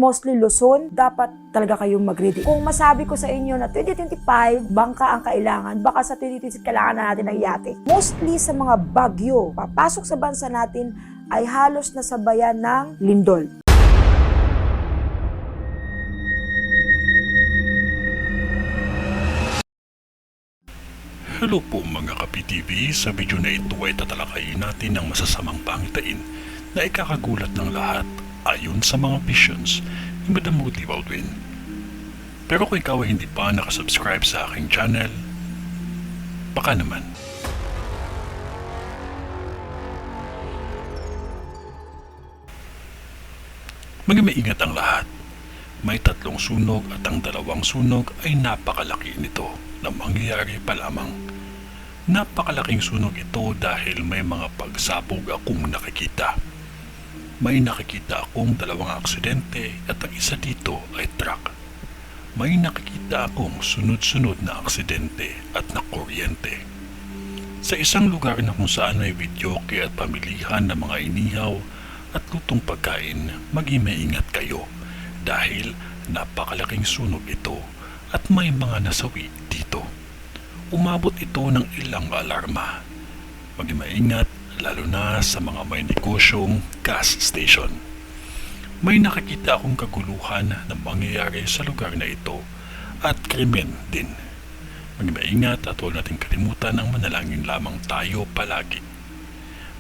mostly Luzon, dapat talaga kayong mag-ready. Kung masabi ko sa inyo na 2025, bangka ang kailangan, baka sa 2026 kailangan na natin ng yate. Mostly sa mga bagyo, papasok sa bansa natin ay halos nasabayan ng lindol. Hello po mga ka-PTV, sa video na ito ay tatalakayin natin ang masasamang pangitain na ikakagulat ng lahat ayon sa mga visions ni Madam Ruthie Baldwin. Pero kung ikaw ay hindi pa nakasubscribe sa aking channel, baka naman. Maging maingat ang lahat. May 3 sunog at ang 2 sunog ay napakalaki nito na mangyayari pa lamang. Napakalaking sunog ito dahil may mga pagsabog akong nakikita. May nakikita akong 2 aksidente at ang isa dito ay truck. May nakikita akong sunod-sunod na aksidente at na kuryente. Sa isang lugar na kung saan may videoke at pamilihan ng mga inihaw at lutong pagkain, maging maingat kayo dahil napakalaking sunog ito at may mga nasawi dito. Umabot ito ng ilang alarma. Maging maingat lalo na sa mga may negosyong gas station. May nakikita akong kaguluhan na mangyayari sa lugar na ito at krimen din. Maging maingat at huwag natin kalimutan ang manalangin lamang tayo palagi.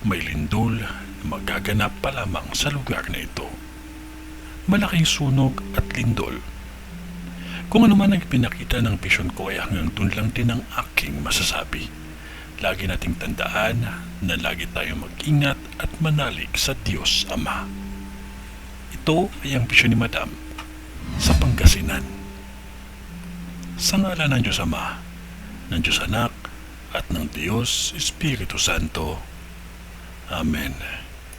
May lindol na magaganap pa lamang sa lugar na ito. Malaking sunog at lindol. Kung ano man ang pinakita ng vision ko ay hanggang dun lang din ang aking masasabi. Lagi nating tandaan na lagi tayong mag-ingat at manalig sa Diyos Ama. Ito ay ang vision ni Madam sa Pangasinan. Sa ngalan ng Diyos Ama, ng Diyos Anak, at ng Diyos Espiritu Santo. Amen.